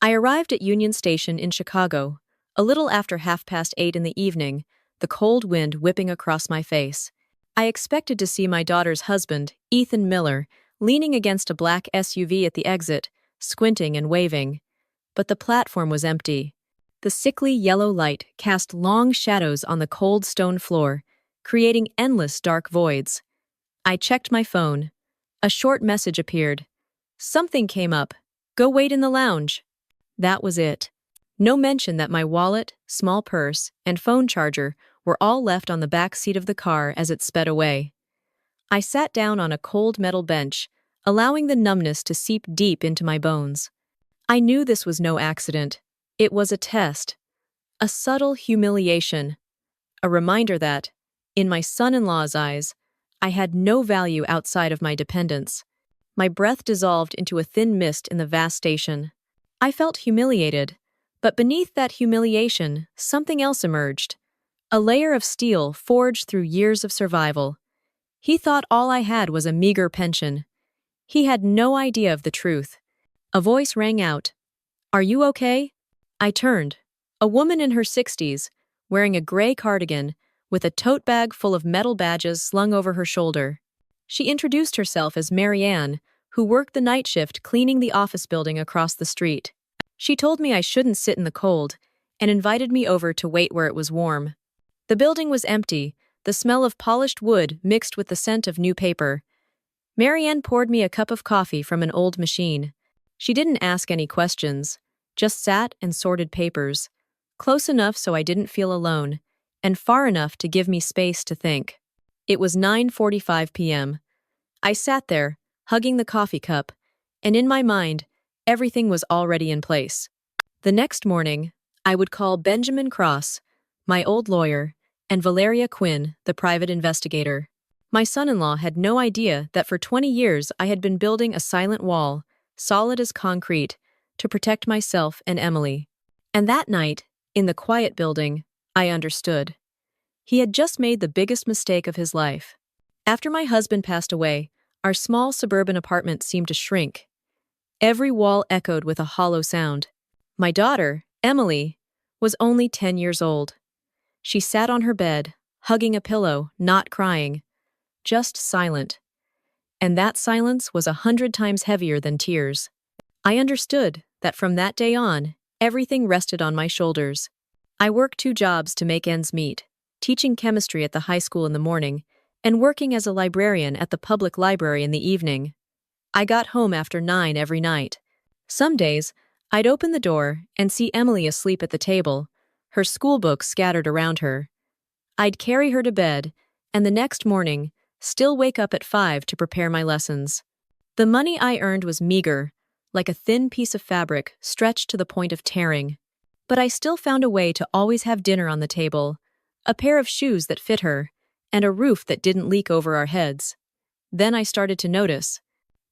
I arrived at Union Station in Chicago, a little after 8:30 in the evening, the cold wind whipping across my face. I expected to see my daughter's husband, Ethan Miller, leaning against a black SUV at the exit, squinting and waving. But the platform was empty. The sickly yellow light cast long shadows on the cold stone floor, creating endless dark voids. I checked my phone. A short message appeared. Something came up. Go wait in the lounge. That was it. No mention that my wallet, small purse, and phone charger were all left on the back seat of the car as it sped away. I sat down on a cold metal bench, allowing the numbness to seep deep into my bones. I knew this was no accident. It was a test. A subtle humiliation. A reminder that, in my son-in-law's eyes, I had no value outside of my dependence. My breath dissolved into a thin mist in the vast station. I felt humiliated, but beneath that humiliation, something else emerged. A layer of steel forged through years of survival. He thought all I had was a meager pension. He had no idea of the truth. A voice rang out. "Are you okay?" I turned. A woman in her 60s, wearing a gray cardigan, with a tote bag full of metal badges slung over her shoulder. She introduced herself as Mary Ann, who worked the night shift cleaning the office building across the street. She told me I shouldn't sit in the cold, and invited me over to wait where it was warm. The building was empty, the smell of polished wood mixed with the scent of new paper. Mary Ann poured me a cup of coffee from an old machine. She didn't ask any questions, just sat and sorted papers, close enough so I didn't feel alone, and far enough to give me space to think. It was 9:45 p.m. I sat there, hugging the coffee cup, and in my mind, everything was already in place. The next morning, I would call Benjamin Cross, my old lawyer, and Valeria Quinn, the private investigator. My son-in-law had no idea that for 20 years I had been building a silent wall, solid as concrete, to protect myself and Emily. And that night, in the quiet building, I understood. He had just made the biggest mistake of his life. After my husband passed away, our small suburban apartment seemed to shrink. Every wall echoed with a hollow sound. My daughter, Emily, was only 10 years old. She sat on her bed, hugging a pillow, not crying, just silent. And that silence was 100 times heavier than tears. I understood that from that day on, everything rested on my shoulders. I worked 2 jobs to make ends meet, teaching chemistry at the high school in the morning and working as a librarian at the public library in the evening. I got home after 9 every night. Some days, I'd open the door and see Emily asleep at the table, her school books scattered around her. I'd carry her to bed, and the next morning, still wake up at 5 to prepare my lessons. The money I earned was meager, like a thin piece of fabric stretched to the point of tearing. But I still found a way to always have dinner on the table, a pair of shoes that fit her, and a roof that didn't leak over our heads. Then I started to notice.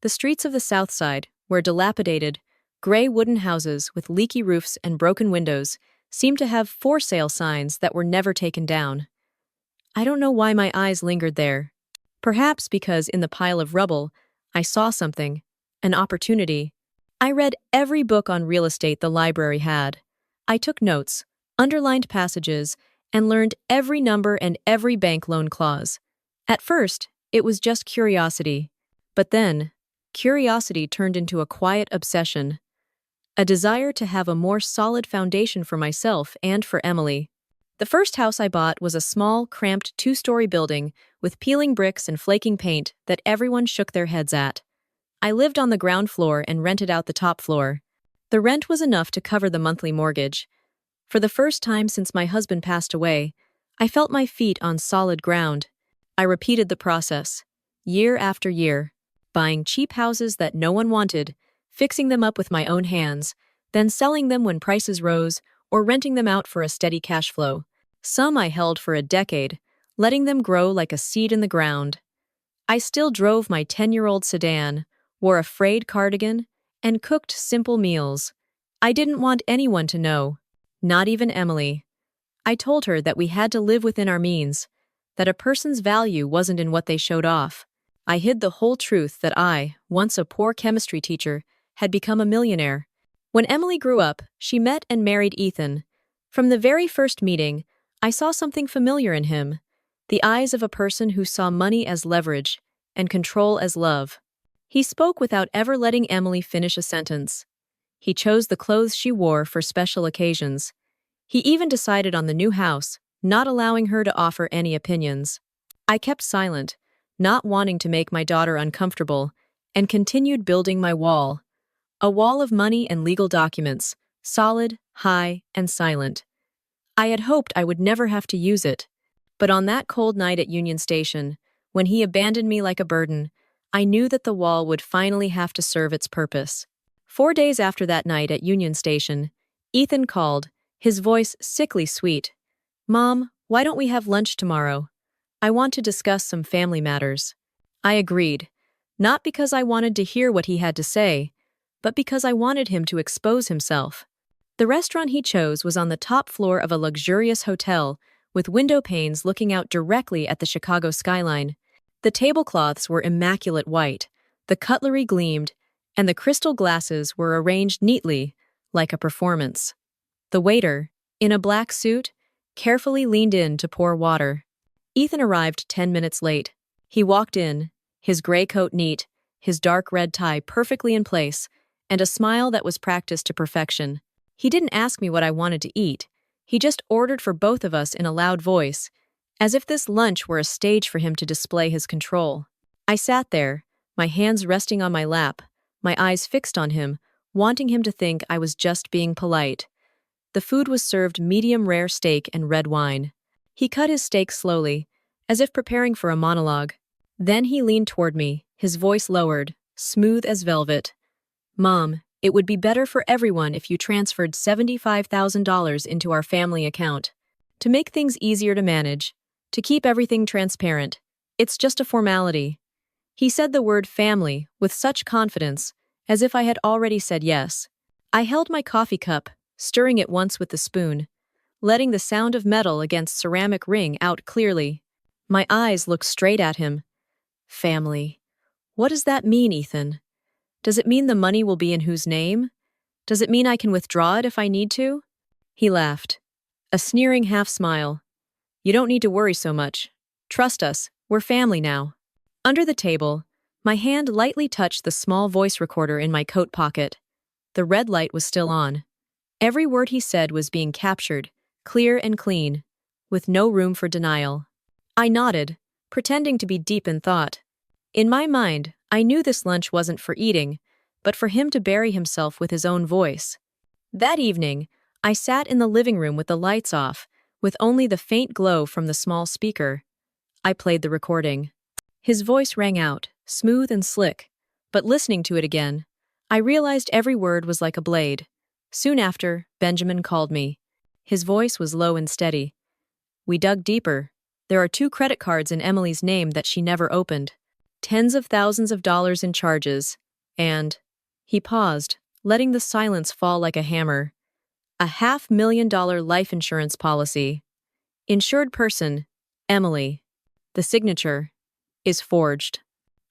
The streets of the South Side, where dilapidated, gray wooden houses with leaky roofs and broken windows seemed to have for sale signs that were never taken down. I don't know why my eyes lingered there. Perhaps because in the pile of rubble, I saw something, an opportunity. I read every book on real estate the library had. I took notes, underlined passages, and learned every number and every bank loan clause. At first, it was just curiosity. But then, curiosity turned into a quiet obsession. A desire to have a more solid foundation for myself and for Emily. The first house I bought was a small, cramped 2-story building with peeling bricks and flaking paint that everyone shook their heads at. I lived on the ground floor and rented out the top floor. The rent was enough to cover the monthly mortgage. For the first time since my husband passed away, I felt my feet on solid ground. I repeated the process, year after year, buying cheap houses that no one wanted, fixing them up with my own hands, then selling them when prices rose, or renting them out for a steady cash flow. Some I held for a decade, letting them grow like a seed in the ground. I still drove my 10-year-old sedan, wore a frayed cardigan, and cooked simple meals. I didn't want anyone to know, not even Emily. I told her that we had to live within our means, that a person's value wasn't in what they showed off. I hid the whole truth that I, once a poor chemistry teacher, had become a millionaire. When Emily grew up, she met and married Ethan. From the very first meeting, I saw something familiar in him, the eyes of a person who saw money as leverage and control as love. He spoke without ever letting Emily finish a sentence. He chose the clothes she wore for special occasions. He even decided on the new house, not allowing her to offer any opinions. I kept silent, not wanting to make my daughter uncomfortable, and continued building my wall. A wall of money and legal documents, solid, high, and silent. I had hoped I would never have to use it. But on that cold night at Union Station, when he abandoned me like a burden, I knew that the wall would finally have to serve its purpose. 4 days after that night at Union Station, Ethan called, his voice sickly sweet. "Mom, why don't we have lunch tomorrow? I want to discuss some family matters." I agreed, not because I wanted to hear what he had to say, but because I wanted him to expose himself. The restaurant he chose was on the top floor of a luxurious hotel, with window panes looking out directly at the Chicago skyline. The tablecloths were immaculate white, the cutlery gleamed, and the crystal glasses were arranged neatly, like a performance. The waiter, in a black suit, carefully leaned in to pour water. Ethan arrived 10 minutes late. He walked in, his gray coat neat, his dark red tie perfectly in place, and a smile that was practiced to perfection. He didn't ask me what I wanted to eat. He just ordered for both of us in a loud voice, as if this lunch were a stage for him to display his control. I sat there, my hands resting on my lap, my eyes fixed on him, wanting him to think I was just being polite. The food was served medium-rare steak and red wine. He cut his steak slowly, as if preparing for a monologue. Then he leaned toward me, his voice lowered, smooth as velvet. "Mom, it would be better for everyone if you transferred $75,000 into our family account. To make things easier to manage, to keep everything transparent. It's just a formality." He said the word family with such confidence, as if I had already said yes. I held my coffee cup, stirring it once with the spoon, letting the sound of metal against ceramic ring out clearly. My eyes looked straight at him. "Family. What does that mean, Ethan? Does it mean the money will be in whose name? Does it mean I can withdraw it if I need to?" He laughed, a sneering half-smile. "You don't need to worry so much. Trust us, we're family now." Under the table, my hand lightly touched the small voice recorder in my coat pocket. The red light was still on. Every word he said was being captured, clear and clean, with no room for denial. I nodded, pretending to be deep in thought. In my mind, I knew this lunch wasn't for eating, but for him to bury himself with his own voice. That evening, I sat in the living room with the lights off, with only the faint glow from the small speaker. I played the recording. His voice rang out, smooth and slick, but listening to it again, I realized every word was like a blade. Soon after, Benjamin called me. His voice was low and steady. We dug deeper. There are 2 credit cards in Emily's name that she never opened. Tens of thousands of dollars in charges, and... He paused, letting the silence fall like a hammer. A $500,000 life insurance policy. Insured person, Emily. The signature is forged.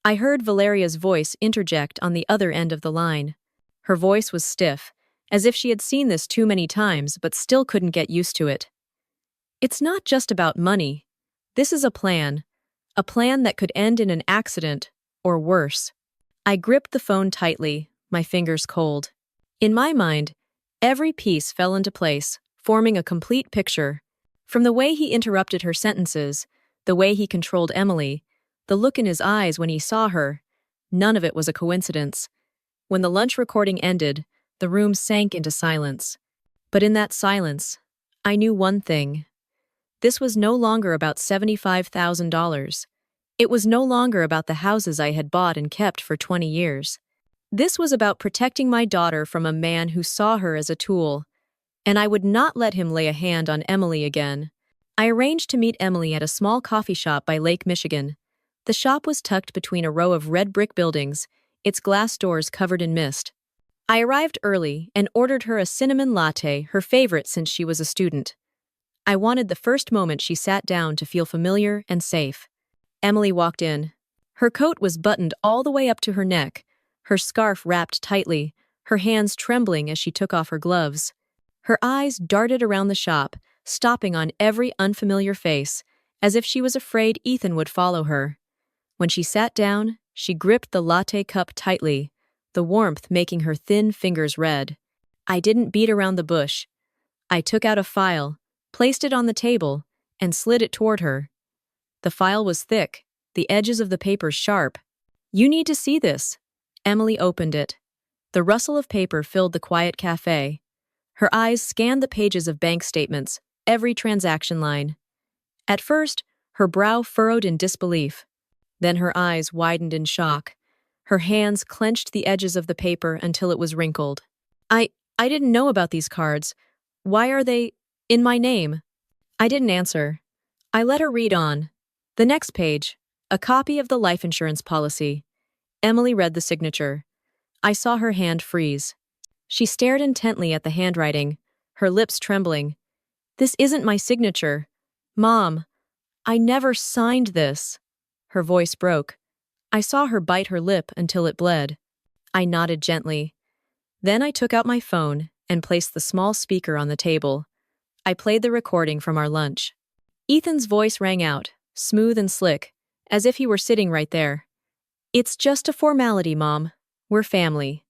I heard Valeria's voice interject on the other end of the line. Her voice was stiff, as if she had seen this too many times but still couldn't get used to it. "It's not just about money. This is a plan that could end in an accident, or worse." I gripped the phone tightly, my fingers cold. In my mind, every piece fell into place, forming a complete picture. From the way he interrupted her sentences, the way he controlled Emily, the look in his eyes when he saw her, none of it was a coincidence. When the lunch recording ended, the room sank into silence. But in that silence, I knew one thing. This was no longer about $75,000. It was no longer about the houses I had bought and kept for 20 years. This was about protecting my daughter from a man who saw her as a tool, and I would not let him lay a hand on Emily again. I arranged to meet Emily at a small coffee shop by Lake Michigan. The shop was tucked between a row of red brick buildings, its glass doors covered in mist. I arrived early and ordered her a cinnamon latte, her favorite since she was a student. I wanted the first moment she sat down to feel familiar and safe. Emily walked in. Her coat was buttoned all the way up to her neck, her scarf wrapped tightly, her hands trembling as she took off her gloves. Her eyes darted around the shop, stopping on every unfamiliar face, as if she was afraid Ethan would follow her. When she sat down, she gripped the latte cup tightly, the warmth making her thin fingers red. I didn't beat around the bush. I took out a file, placed it on the table, and slid it toward her. The file was thick, the edges of the paper sharp. "You need to see this." Emily opened it. The rustle of paper filled the quiet cafe. Her eyes scanned the pages of bank statements, every transaction line. At first, her brow furrowed in disbelief. Then her eyes widened in shock. Her hands clenched the edges of the paper until it was wrinkled. I didn't know about these cards. Why are they in my name?" I didn't answer. I let her read on. The next page, a copy of the life insurance policy. Emily read the signature. I saw her hand freeze. She stared intently at the handwriting, her lips trembling. "This isn't my signature. Mom, I never signed this." Her voice broke. I saw her bite her lip until it bled. I nodded gently. Then I took out my phone and placed the small speaker on the table. I played the recording from our lunch. Ethan's voice rang out, smooth and slick, as if he were sitting right there. "It's just a formality, Mom. We're family."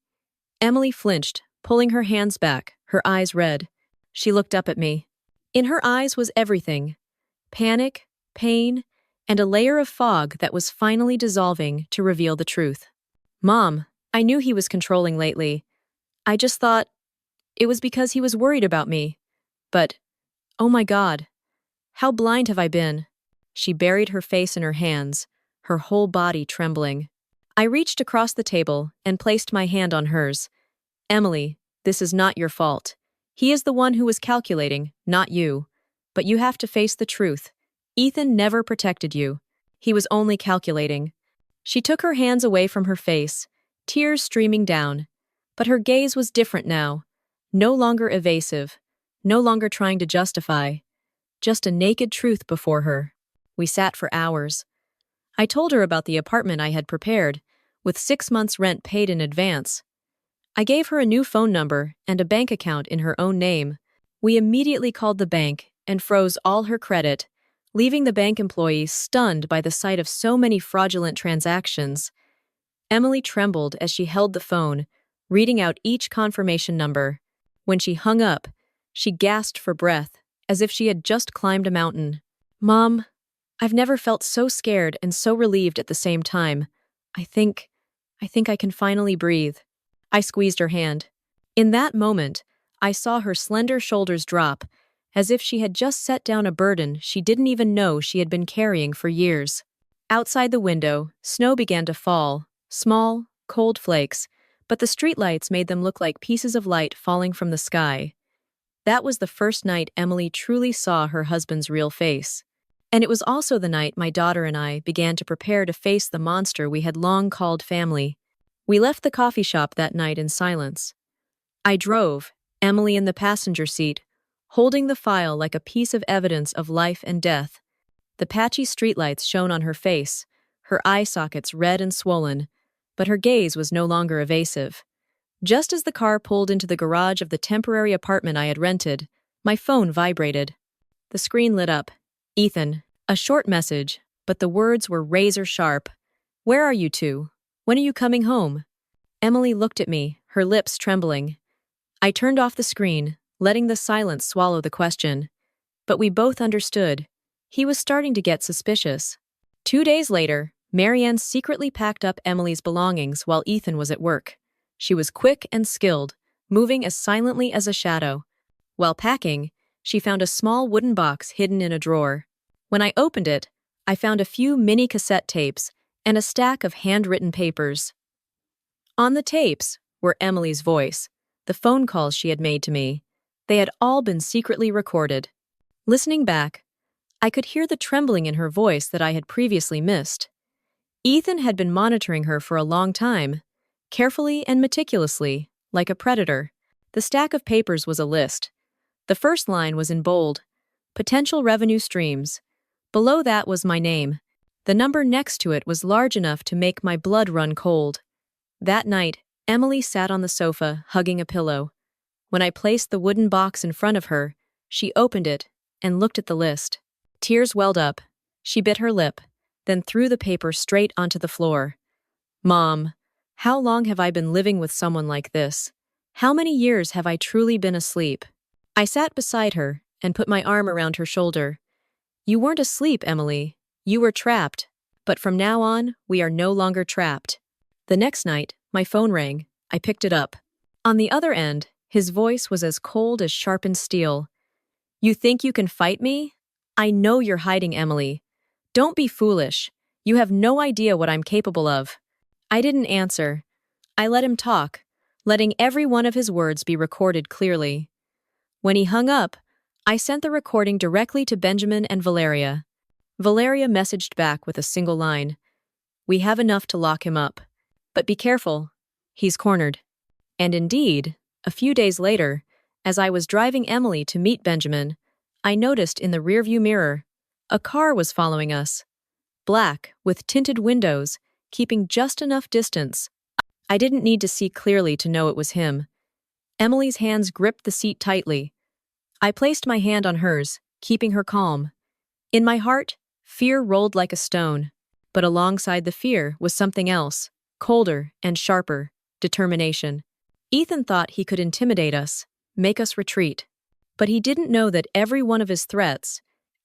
Emily flinched, pulling her hands back, her eyes red. She looked up at me. In her eyes was everything: panic, pain, and a layer of fog that was finally dissolving to reveal the truth. "Mom, I knew he was controlling lately. I just thought it was because he was worried about me. But, oh my God, how blind have I been?" She buried her face in her hands, her whole body trembling. I reached across the table and placed my hand on hers. "Emily, this is not your fault. He is the one who was calculating, not you. But you have to face the truth. Ethan never protected you. He was only calculating." She took her hands away from her face, tears streaming down. But her gaze was different now. No longer evasive, no longer trying to justify. Just a naked truth before her. We sat for hours. I told her about the apartment I had prepared, with 6 months' rent paid in advance. I gave her a new phone number and a bank account in her own name. We immediately called the bank and froze all her credit, leaving the bank employee stunned by the sight of so many fraudulent transactions. Emily trembled as she held the phone, reading out each confirmation number. When she hung up, she gasped for breath, as if she had just climbed a mountain. "Mom, I've never felt so scared and so relieved at the same time. I think I can finally breathe." I squeezed her hand. In that moment, I saw her slender shoulders drop, as if she had just set down a burden she didn't even know she had been carrying for years. Outside the window, snow began to fall, small, cold flakes, but the streetlights made them look like pieces of light falling from the sky. That was the first night Emily truly saw her husband's real face. And it was also the night my daughter and I began to prepare to face the monster we had long called family. We left the coffee shop that night in silence. I drove, Emily in the passenger seat, holding the file like a piece of evidence of life and death. The patchy streetlights shone on her face, her eye sockets red and swollen, but her gaze was no longer evasive. Just as the car pulled into the garage of the temporary apartment I had rented, my phone vibrated. The screen lit up. "Ethan." A short message, but the words were razor sharp. "Where are you two? When are you coming home?" Emily looked at me, her lips trembling. I turned off the screen, letting the silence swallow the question. But we both understood. He was starting to get suspicious. 2 days later, Marianne secretly packed up Emily's belongings while Ethan was at work. She was quick and skilled, moving as silently as a shadow. While packing, she found a small wooden box hidden in a drawer. When I opened it, I found a few mini cassette tapes and a stack of handwritten papers. On the tapes were Emily's voice, the phone calls she had made to me. They had all been secretly recorded. Listening back, I could hear the trembling in her voice that I had previously missed. Ethan had been monitoring her for a long time, carefully and meticulously, like a predator. The stack of papers was a list. The first line was in bold: potential revenue streams. Below that was my name. The number next to it was large enough to make my blood run cold. That night, Emily sat on the sofa, hugging a pillow. When I placed the wooden box in front of her, she opened it and looked at the list. Tears welled up. She bit her lip, then threw the paper straight onto the floor. Mom, how long have I been living with someone like this? How many years have I truly been asleep? I sat beside her and put my arm around her shoulder. You weren't asleep, Emily. You were trapped. But from now on, we are no longer trapped. The next night, my phone rang. I picked it up. On the other end, his voice was as cold as sharpened steel. You think you can fight me? I know you're hiding, Emily. Don't be foolish. You have no idea what I'm capable of. I didn't answer. I let him talk, letting every one of his words be recorded clearly. When he hung up, I sent the recording directly to Benjamin and Valeria. Valeria messaged back with a single line. We have enough to lock him up. But be careful. He's cornered. And indeed, a few days later, as I was driving Emily to meet Benjamin, I noticed in the rearview mirror, a car was following us. Black, with tinted windows, keeping just enough distance. I didn't need to see clearly to know it was him. Emily's hands gripped the seat tightly. I placed my hand on hers, keeping her calm. In my heart, fear rolled like a stone. But alongside the fear was something else, colder and sharper, determination. Ethan thought he could intimidate us, make us retreat. But he didn't know that every one of his threats,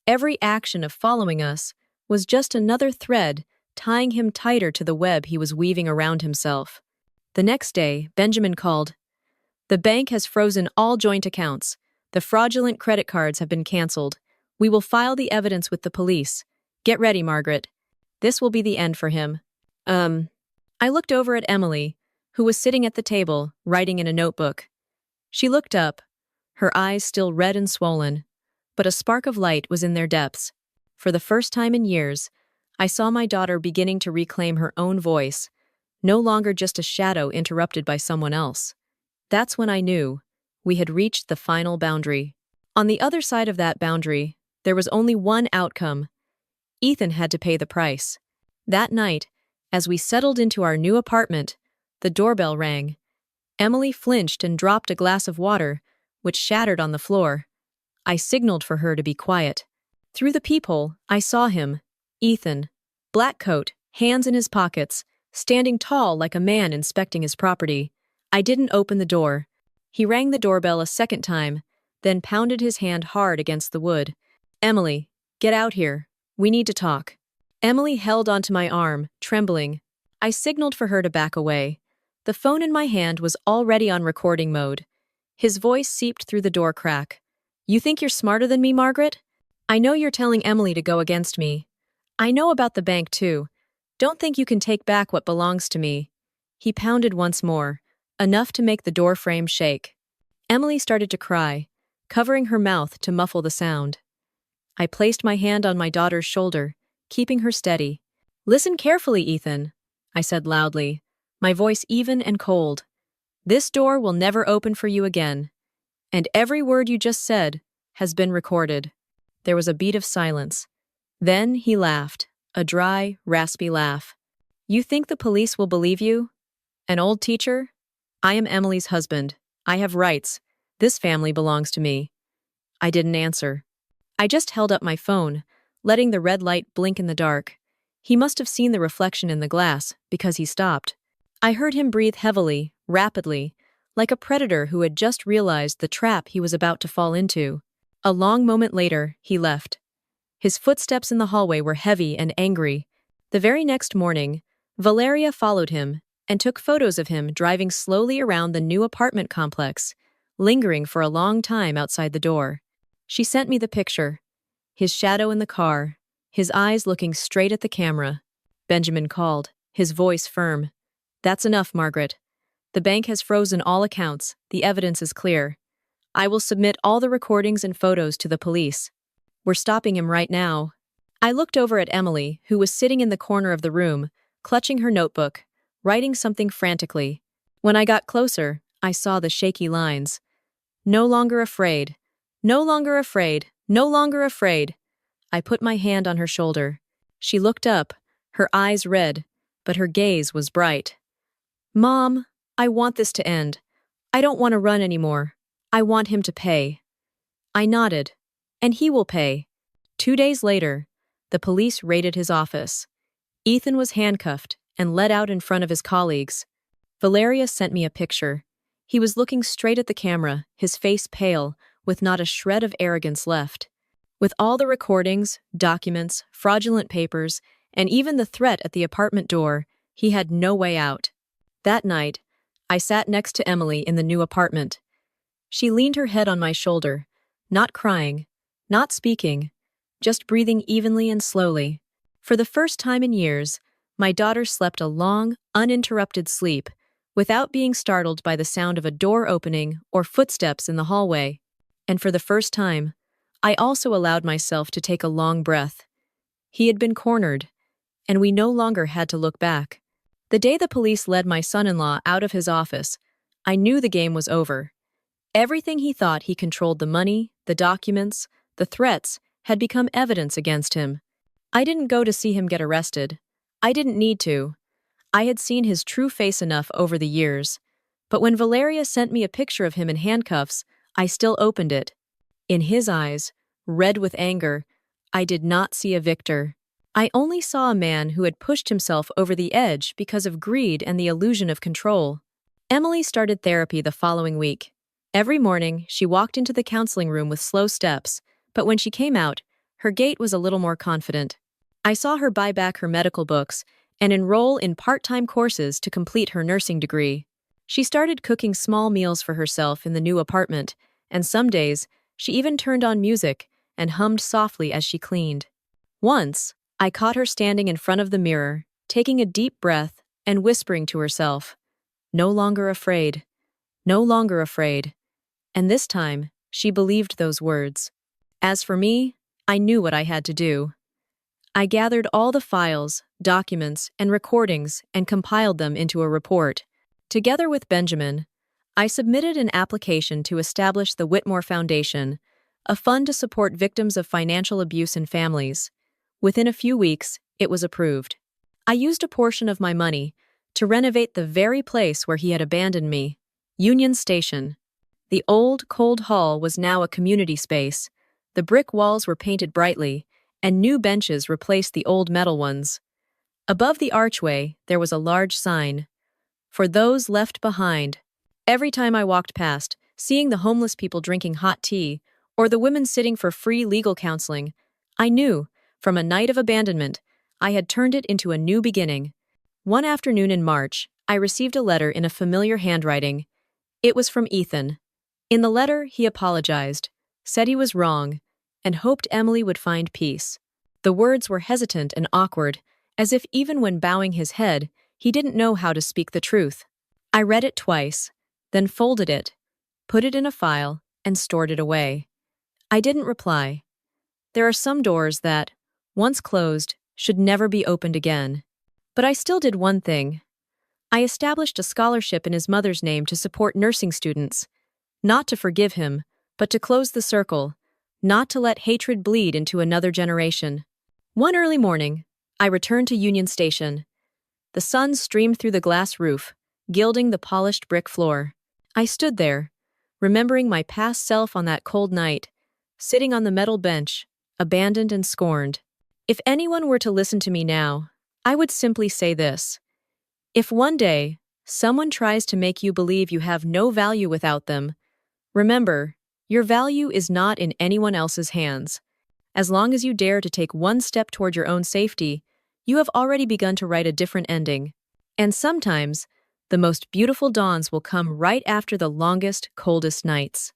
every action of following us, was just another thread tying him tighter to the web he was weaving around himself. The next day, Benjamin called. The bank has frozen all joint accounts. The fraudulent credit cards have been canceled. We will file the evidence with the police. Get ready, Margaret. This will be the end for him. I looked over at Emily, who was sitting at the table, writing in a notebook. She looked up, her eyes still red and swollen, but a spark of light was in their depths. For the first time in years, I saw my daughter beginning to reclaim her own voice, no longer just a shadow interrupted by someone else. That's when I knew we had reached the final boundary. On the other side of that boundary, there was only one outcome. Ethan had to pay the price. That night, as we settled into our new apartment, the doorbell rang. Emily flinched and dropped a glass of water, which shattered on the floor. I signaled for her to be quiet. Through the peephole, I saw him, Ethan, black coat, hands in his pockets, standing tall like a man inspecting his property. I didn't open the door. He rang the doorbell a second time, then pounded his hand hard against the wood. Emily, get out here. We need to talk. Emily held onto my arm, trembling. I signaled for her to back away. The phone in my hand was already on recording mode. His voice seeped through the door crack. You think you're smarter than me, Margaret? I know you're telling Emily to go against me. I know about the bank, too. Don't think you can take back what belongs to me. He pounded once more, enough to make the door frame shake. Emily started to cry, covering her mouth to muffle the sound. I placed my hand on my daughter's shoulder, keeping her steady. Listen carefully, Ethan, I said loudly, my voice even and cold. This door will never open for you again. And every word you just said has been recorded. There was a beat of silence. Then he laughed, a dry, raspy laugh. You think the police will believe you? An old teacher? I am Emily's husband. I have rights. This family belongs to me. I didn't answer. I just held up my phone, letting the red light blink in the dark. He must have seen the reflection in the glass, because he stopped. I heard him breathe heavily, rapidly, like a predator who had just realized the trap he was about to fall into. A long moment later, he left. His footsteps in the hallway were heavy and angry. The very next morning, Valeria followed him and took photos of him driving slowly around the new apartment complex, lingering for a long time outside the door. She sent me the picture. His shadow in the car, his eyes looking straight at the camera. Benjamin called, his voice firm. That's enough, Margaret. The bank has frozen all accounts. The evidence is clear. I will submit all the recordings and photos to the police. We're stopping him right now. I looked over at Emily, who was sitting in the corner of the room, clutching her notebook, writing something frantically. When I got closer, I saw the shaky lines. No longer afraid. No longer afraid. No longer afraid. I put my hand on her shoulder. She looked up, her eyes red, but her gaze was bright. Mom, I want this to end. I don't want to run anymore. I want him to pay. I nodded. And he will pay. 2 days later, the police raided his office. Ethan was handcuffed and led out in front of his colleagues. Valeria sent me a picture. He was looking straight at the camera, his face pale, with not a shred of arrogance left. With all the recordings, documents, fraudulent papers, and even the threat at the apartment door, he had no way out. That night, I sat next to Emily in the new apartment. She leaned her head on my shoulder, not crying, not speaking, just breathing evenly and slowly. For the first time in years, my daughter slept a long, uninterrupted sleep, without being startled by the sound of a door opening or footsteps in the hallway. And for the first time, I also allowed myself to take a long breath. He had been cornered, and we no longer had to look back. The day the police led my son-in-law out of his office, I knew the game was over. Everything he thought he controlled, the money, the documents, the threats, had become evidence against him. I didn't go to see him get arrested. I didn't need to. I had seen his true face enough over the years. But when Valeria sent me a picture of him in handcuffs, I still opened it. In his eyes, red with anger, I did not see a victor. I only saw a man who had pushed himself over the edge because of greed and the illusion of control. Emily started therapy the following week. Every morning, she walked into the counseling room with slow steps, but when she came out, her gait was a little more confident. I saw her buy back her medical books and enroll in part-time courses to complete her nursing degree. She started cooking small meals for herself in the new apartment, and some days, she even turned on music and hummed softly as she cleaned. Once, I caught her standing in front of the mirror, taking a deep breath and whispering to herself, "No longer afraid. No longer afraid." And this time, she believed those words. As for me, I knew what I had to do. I gathered all the files, documents, and recordings and compiled them into a report. Together with Benjamin, I submitted an application to establish the Whitmore Foundation, a fund to support victims of financial abuse in families. Within a few weeks, it was approved. I used a portion of my money to renovate the very place where he had abandoned me, Union Station. The old, cold hall was now a community space. The brick walls were painted brightly, and new benches replaced the old metal ones. Above the archway, there was a large sign, "For those left behind." Every time I walked past, seeing the homeless people drinking hot tea, or the women sitting for free legal counseling, I knew, from a night of abandonment, I had turned it into a new beginning. One afternoon in March, I received a letter in a familiar handwriting. It was from Ethan. In the letter, he apologized, said he was wrong, and hoped Emily would find peace. The words were hesitant and awkward, as if even when bowing his head, he didn't know how to speak the truth. I read it twice, then folded it, put it in a file, and stored it away. I didn't reply. There are some doors that, once closed, should never be opened again. But I still did one thing. I established a scholarship in his mother's name to support nursing students. Not to forgive him, but to close the circle, not to let hatred bleed into another generation. One early morning, I returned to Union Station. The sun streamed through the glass roof, gilding the polished brick floor. I stood there, remembering my past self on that cold night, sitting on the metal bench, abandoned and scorned. If anyone were to listen to me now, I would simply say this. If one day, someone tries to make you believe you have no value without them, remember, your value is not in anyone else's hands. As long as you dare to take one step toward your own safety, you have already begun to write a different ending. And sometimes, the most beautiful dawns will come right after the longest, coldest nights.